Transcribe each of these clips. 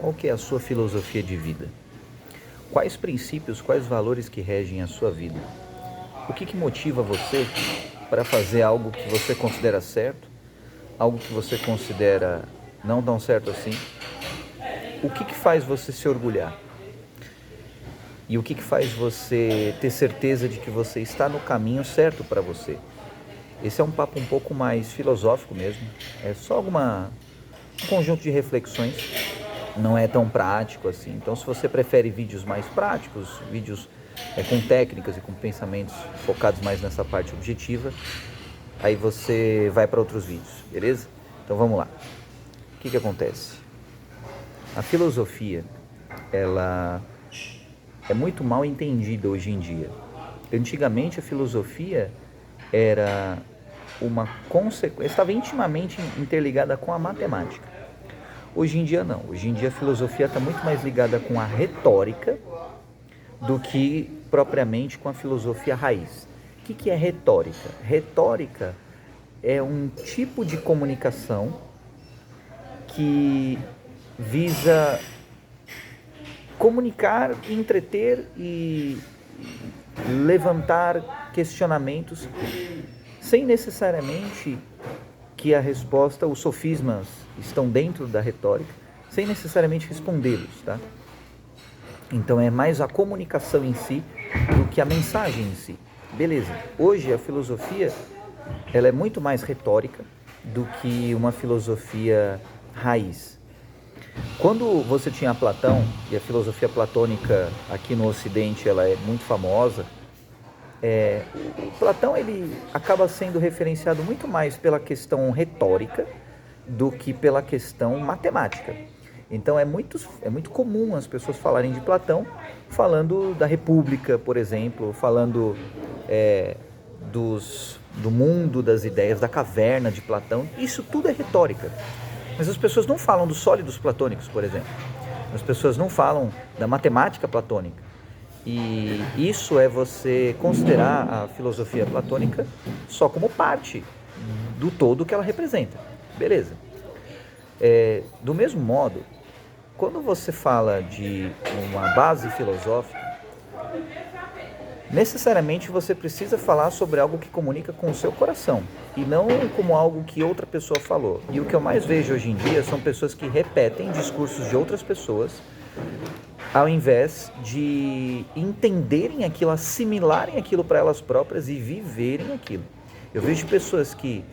Qual que é a sua filosofia de vida? Quais princípios, quais valores que regem a sua vida? O que motiva você para fazer algo que você considera certo, algo que você considera não tão certo assim? O que faz você se orgulhar? E o que faz você ter certeza de que você está no caminho certo para você? Esse é um papo um pouco mais filosófico mesmo. É só um conjunto de reflexões. Não é tão prático assim. Então, se você prefere vídeos mais práticos, vídeos com técnicas e com pensamentos focados mais nessa parte objetiva, aí você vai para outros vídeos, beleza? Então vamos lá. O que acontece? A filosofia, ela é muito mal entendida hoje em dia. Antigamente a filosofia era uma consequência, estava intimamente interligada com a matemática. Hoje em dia não. Hoje em dia a filosofia está muito mais ligada com a retórica do que propriamente com a filosofia raiz. O que é retórica? Retórica é um tipo de comunicação que visa comunicar, entreter e levantar questionamentos sem necessariamente que a resposta, os sofismas estão dentro da retórica, sem necessariamente respondê-los, tá? Então é mais a comunicação em si do que a mensagem em si. Beleza, hoje a filosofia ela é muito mais retórica do que uma filosofia raiz. Quando você tinha Platão, e a filosofia platônica aqui no Ocidente ela é muito famosa, Platão ele acaba sendo referenciado muito mais pela questão retórica do que pela questão matemática. Então é muito comum as pessoas falarem de Platão falando da República, por exemplo, falando do mundo das ideias, da caverna de Platão. Isso tudo é retórica. Mas as pessoas não falam dos sólidos platônicos, por exemplo. As pessoas não falam da matemática platônica. E isso é você considerar a filosofia platônica só como parte do todo que ela representa. Beleza. Do mesmo modo, quando você fala de uma base filosófica, necessariamente você precisa falar sobre algo que comunica com o seu coração e não como algo que outra pessoa falou. E o que eu mais vejo hoje em dia são pessoas que repetem discursos de outras pessoas ao invés de entenderem aquilo, assimilarem aquilo para elas próprias e viverem aquilo. Eu vejo pessoas que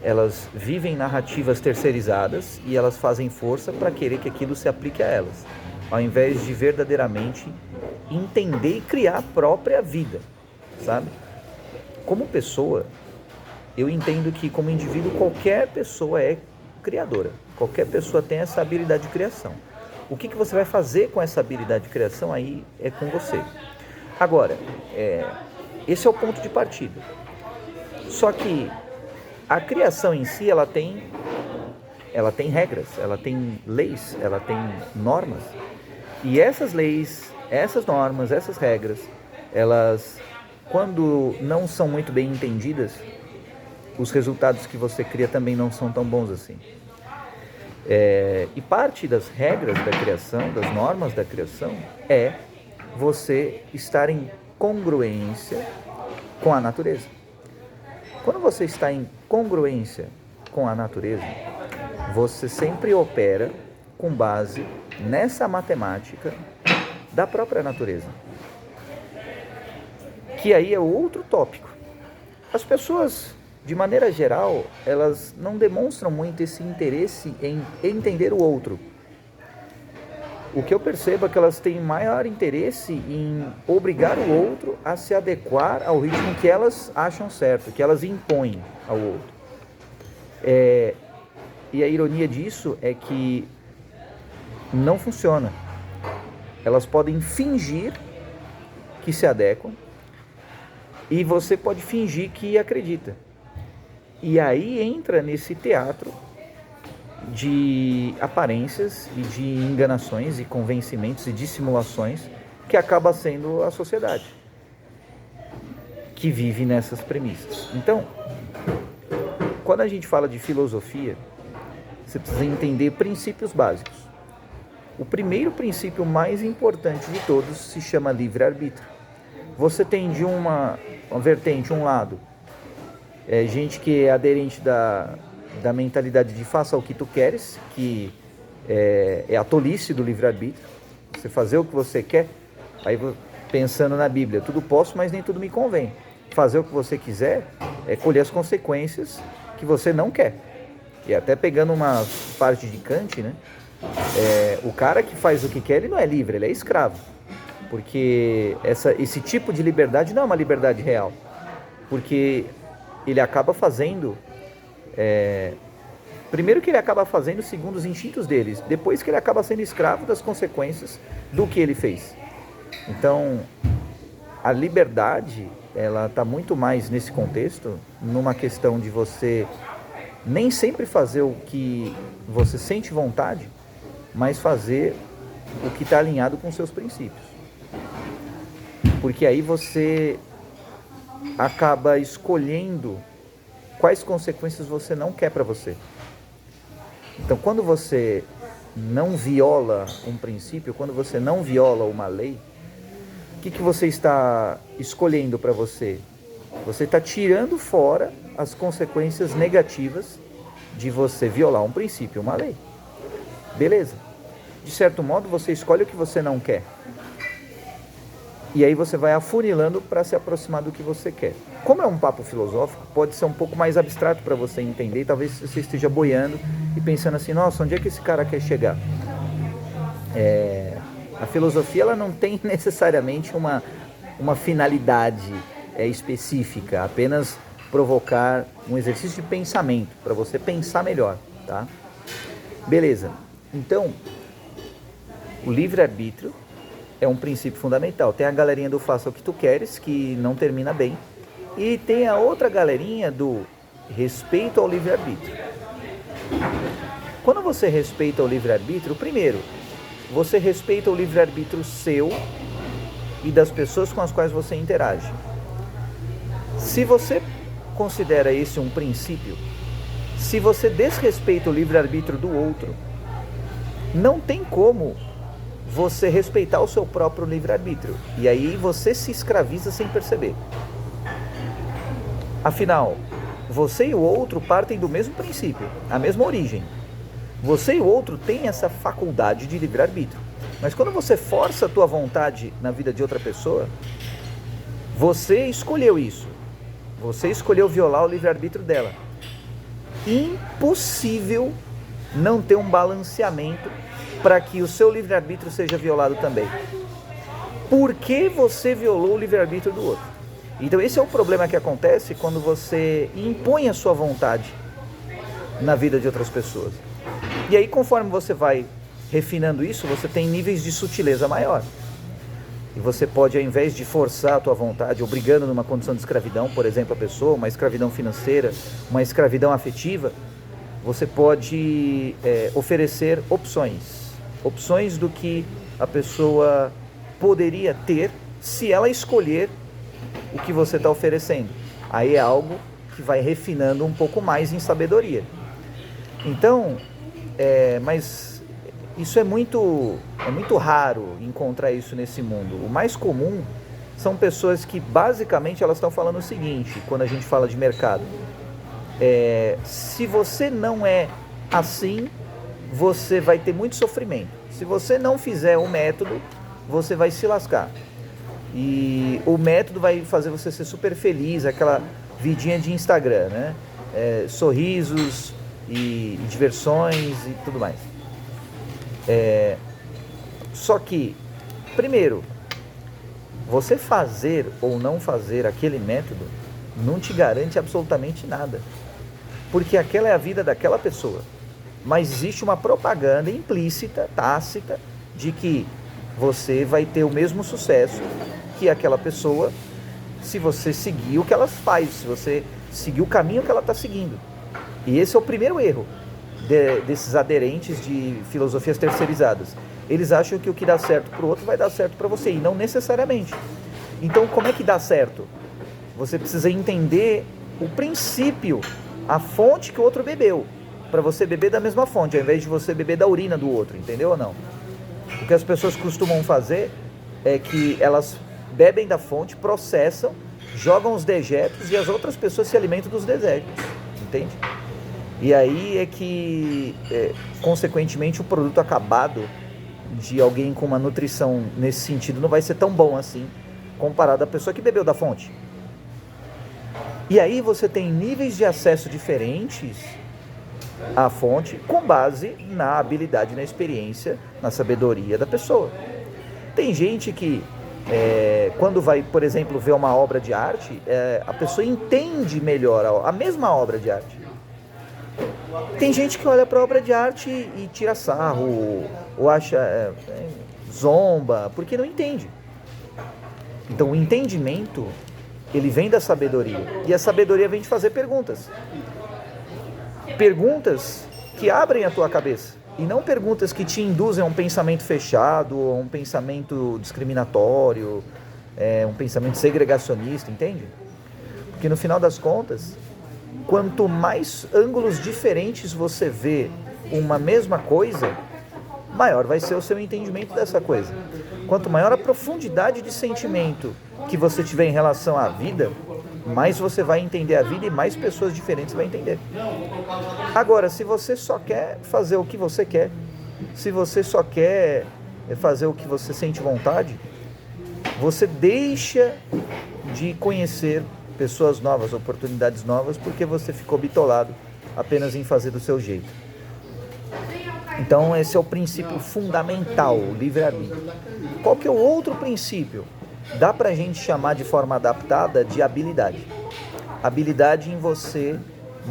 elas vivem narrativas terceirizadas e elas fazem força para querer que aquilo se aplique a elas, ao invés de verdadeiramente entender e criar a própria vida, sabe? Como pessoa, eu entendo que como indivíduo qualquer pessoa é criadora, qualquer pessoa tem essa habilidade de criação. O que você vai fazer com essa habilidade de criação aí é com você. Agora, esse é o ponto de partida. Só que a criação em si, ela tem regras, ela tem leis, ela tem normas. E essas leis, essas normas, essas regras, elas, quando não são muito bem entendidas, os resultados que você cria também não são tão bons assim. E parte das regras da criação, das normas da criação, é você estar em congruência com a natureza. Quando você está em congruência com a natureza, você sempre opera com base nessa matemática da própria natureza. Que aí é outro tópico. As pessoas, de maneira geral, elas não demonstram muito esse interesse em entender o outro. O que eu percebo é que elas têm maior interesse em obrigar o outro a se adequar ao ritmo que elas acham certo, que elas impõem ao outro. E a ironia disso é que não funciona. Elas podem fingir que se adequam e você pode fingir que acredita. E aí entra nesse teatro de aparências e de enganações e convencimentos e dissimulações que acaba sendo a sociedade que vive nessas premissas. Então, quando a gente fala de filosofia, você precisa entender princípios básicos. O primeiro princípio mais importante de todos se chama livre-arbítrio. Você tem de uma vertente, um lado, gente que é aderente da mentalidade de faça o que tu queres, que é a tolice do livre-arbítrio, você fazer o que você quer, aí pensando na Bíblia, tudo posso, mas nem tudo me convém. Fazer o que você quiser é colher as consequências que você não quer. E até pegando uma parte de Kant, né? O cara que faz o que quer, ele não é livre, ele é escravo. Porque esse tipo de liberdade não é uma liberdade real. Porque ele acaba fazendo... primeiro que ele acaba fazendo segundo os instintos deles. Depois que ele acaba sendo escravo das consequências do que ele fez. Então, a liberdade, ela está muito mais nesse contexto, numa questão de você nem sempre fazer o que você sente vontade, mas fazer o que está alinhado com seus princípios. Porque aí você acaba escolhendo quais consequências você não quer para você. Então, quando você não viola um princípio, quando você não viola uma lei, o que você está escolhendo para você? Você está tirando fora as consequências negativas de você violar um princípio, uma lei. Beleza. De certo modo, você escolhe o que você não quer. E aí você vai afunilando para se aproximar do que você quer. Como é um papo filosófico, pode ser um pouco mais abstrato para você entender. Talvez você esteja boiando e pensando assim, nossa, onde é que esse cara quer chegar? A filosofia, ela não tem necessariamente uma finalidade específica, apenas provocar um exercício de pensamento, para você pensar melhor, tá? Beleza. Então, o livre-arbítrio é um princípio fundamental. Tem a galerinha do faça o que tu queres, que não termina bem, e tem a outra galerinha do respeito ao livre-arbítrio. Quando você respeita o livre-arbítrio, primeiro, você respeita o livre-arbítrio seu e das pessoas com as quais você interage. Se você considera esse um princípio, se você desrespeita o livre-arbítrio do outro, não tem como você respeitar o seu próprio livre-arbítrio. E aí você se escraviza sem perceber. Afinal, você e o outro partem do mesmo princípio, a mesma origem. Você e o outro têm essa faculdade de livre-arbítrio. Mas quando você força a tua vontade na vida de outra pessoa, você escolheu isso. Você escolheu violar o livre-arbítrio dela. Impossível não ter um balanceamento para que o seu livre-arbítrio seja violado também. Por que você violou o livre-arbítrio do outro? Então esse é o problema que acontece quando você impõe a sua vontade na vida de outras pessoas. E aí, conforme você vai refinando isso, você tem níveis de sutileza maior. E você pode, ao invés de forçar a tua vontade, obrigando numa condição de escravidão, por exemplo, a pessoa, uma escravidão financeira, uma escravidão afetiva, você pode oferecer opções do que a pessoa poderia ter se ela escolher o que você está oferecendo. Aí é algo que vai refinando um pouco mais em sabedoria. Então, mas isso é muito raro encontrar isso nesse mundo. O mais comum são pessoas que basicamente elas estão falando o seguinte, quando a gente fala de mercado. Se você não é assim, você vai ter muito sofrimento. Se você não fizer o método, você vai se lascar. E o método vai fazer você ser super feliz, aquela vidinha de Instagram, né? Sorrisos e diversões e tudo mais. Só que, primeiro, você fazer ou não fazer aquele método não te garante absolutamente nada. Porque aquela é a vida daquela pessoa. Mas existe uma propaganda implícita, tácita, de que você vai ter o mesmo sucesso que aquela pessoa se você seguir o que ela faz, se você seguir o caminho que ela está seguindo. E esse é o primeiro erro desses aderentes de filosofias terceirizadas. Eles acham que o que dá certo para o outro vai dar certo para você, e não necessariamente. Então, como é que dá certo? Você precisa entender o princípio, a fonte que o outro bebeu, para você beber da mesma fonte, ao invés de você beber da urina do outro, entendeu ou não? O que as pessoas costumam fazer é que elas bebem da fonte, processam, jogam os dejetos e as outras pessoas se alimentam dos dejetos, entende? E aí é que, consequentemente, o produto acabado de alguém com uma nutrição nesse sentido não vai ser tão bom assim, comparado à pessoa que bebeu da fonte. E aí você tem níveis de acesso diferentes à fonte com base na habilidade, na experiência, na sabedoria da pessoa. Tem gente que, quando vai, por exemplo, ver uma obra de arte, a pessoa entende melhor a mesma obra de arte. Tem gente que olha para a obra de arte e tira sarro, ou acha, zomba, porque não entende. Então o entendimento, ele vem da sabedoria. E a sabedoria vem de fazer perguntas. Perguntas que abrem a tua cabeça. E não perguntas que te induzem a um pensamento fechado, a um pensamento discriminatório, um pensamento segregacionista, entende? Porque no final das contas, quanto mais ângulos diferentes você vê uma mesma coisa, maior vai ser o seu entendimento dessa coisa. Quanto maior a profundidade de sentimento que você tiver em relação à vida, mais você vai entender a vida e mais pessoas diferentes vai entender. Agora, se você só quer fazer o que você quer, se você só quer fazer o que você sente vontade, você deixa de conhecer pessoas novas, oportunidades novas, porque você ficou bitolado apenas em fazer do seu jeito. Então esse é o princípio fundamental, o livre-arbítrio. Qual que é o outro princípio? Dá pra gente chamar de forma adaptada de habilidade. Habilidade em você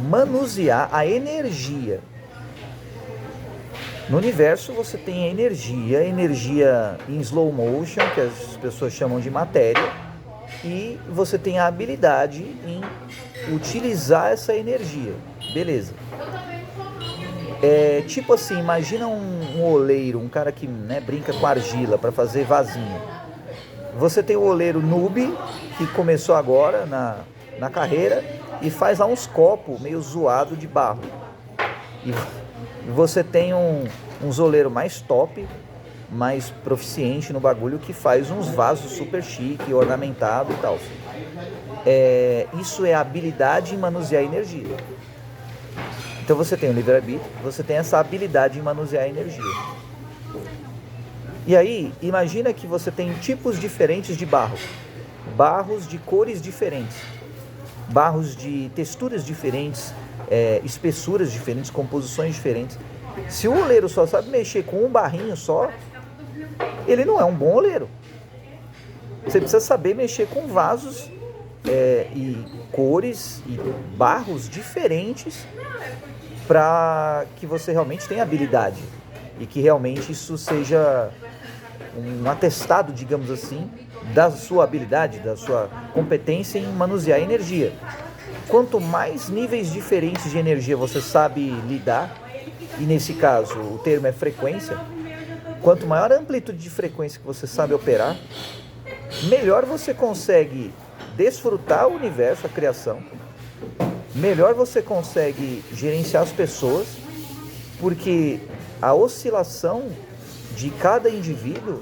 manusear a energia. No universo você tem a energia em slow motion, que as pessoas chamam de matéria, e você tem a habilidade em utilizar essa energia. Beleza. Tipo assim, imagina um oleiro, um cara que brinca com argila para fazer vasinho. Você tem o oleiro noob, que começou agora na carreira, e faz lá uns copos meio zoado de barro. E você tem um oleiro mais top, mais proficiente no bagulho, que faz uns vasos super chique, ornamentado e tal. Isso é habilidade em manusear energia. Então você tem o livre-arbítrio, você tem essa habilidade em manusear a energia. E aí, imagina que você tem tipos diferentes de barro. Barros de cores diferentes. Barros de texturas diferentes, espessuras diferentes, composições diferentes. Se o oleiro só sabe mexer com um barrinho só, ele não é um bom oleiro. Você precisa saber mexer com vasos e cores e barros diferentes para que você realmente tenha habilidade e que realmente isso seja um atestado, digamos assim, da sua habilidade, da sua competência em manusear energia. Quanto mais níveis diferentes de energia você sabe lidar, e nesse caso o termo é frequência, quanto maior a amplitude de frequência que você sabe operar, melhor você consegue desfrutar o universo, a criação, melhor você consegue gerenciar as pessoas, porque a oscilação de cada indivíduo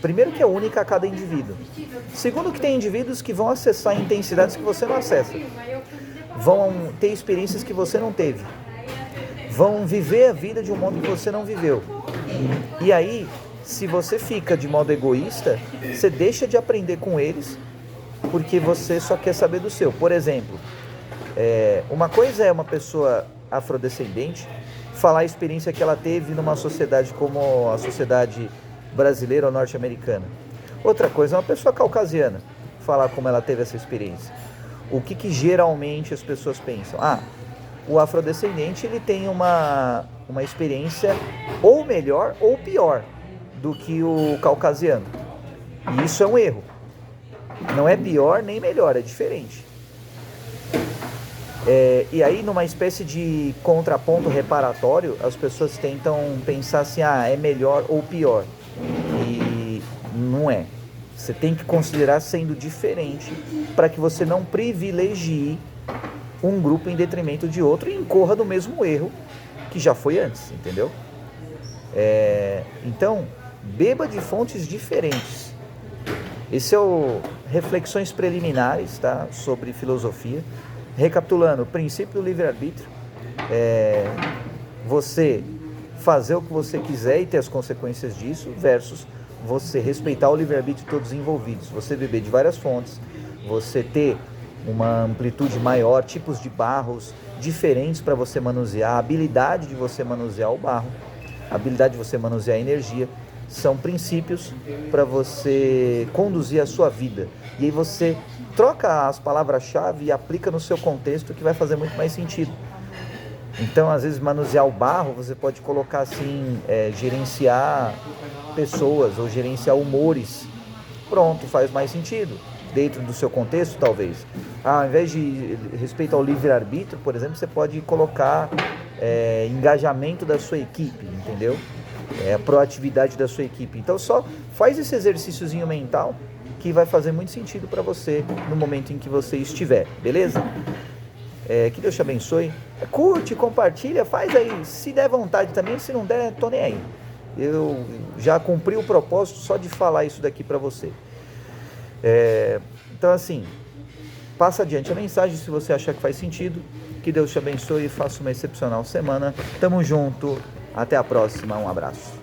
primeiro que é única a cada indivíduo. Segundo que tem indivíduos que vão acessar intensidades que você não acessa. Vão ter experiências que você não teve. Vão viver a vida de um modo que você não viveu. E aí, se você fica de modo egoísta, você deixa de aprender com eles, porque você só quer saber do seu. Por exemplo, uma coisa é uma pessoa afrodescendente falar a experiência que ela teve numa sociedade como a sociedade brasileira ou norte-americana. Outra coisa é uma pessoa caucasiana falar como ela teve essa experiência. O que geralmente as pessoas pensam? O afrodescendente ele tem uma experiência ou melhor ou pior do que o caucasiano. E isso é um erro. Não é pior nem melhor, é diferente. E aí, numa espécie de contraponto reparatório, as pessoas tentam pensar assim, é melhor ou pior. E não é. Você tem que considerar sendo diferente para que você não privilegie um grupo em detrimento de outro e incorra no mesmo erro que já foi antes, entendeu? Então, beba de fontes diferentes. Esse é o Reflexões Preliminares, tá? Sobre filosofia. Recapitulando, o princípio do livre-arbítrio, você fazer o que você quiser e ter as consequências disso, versus você respeitar o livre-arbítrio de todos os envolvidos. Você beber de várias fontes, você ter uma amplitude maior, tipos de barros diferentes para você manusear, a habilidade de você manusear o barro, a habilidade de você manusear a energia, são princípios para você conduzir a sua vida. E aí você troca as palavras-chave e aplica no seu contexto, que vai fazer muito mais sentido. Então, às vezes, manusear o barro, você pode colocar assim, gerenciar pessoas ou gerenciar humores. Pronto, faz mais sentido. Dentro do seu contexto, talvez. Ao invés de respeito ao livre-arbítrio, por exemplo, você pode colocar engajamento da sua equipe, entendeu? A proatividade da sua equipe. Então, só faz esse exercíciozinho mental que vai fazer muito sentido para você no momento em que você estiver, beleza? Que Deus te abençoe. Curte, compartilha, faz aí. Se der vontade também, se não der, tô nem aí. Eu já cumpri o propósito só de falar isso daqui para você. Então, assim, passa adiante a mensagem se você achar que faz sentido. Que Deus te abençoe e faça uma excepcional semana. Tamo junto. Até a próxima. Um abraço.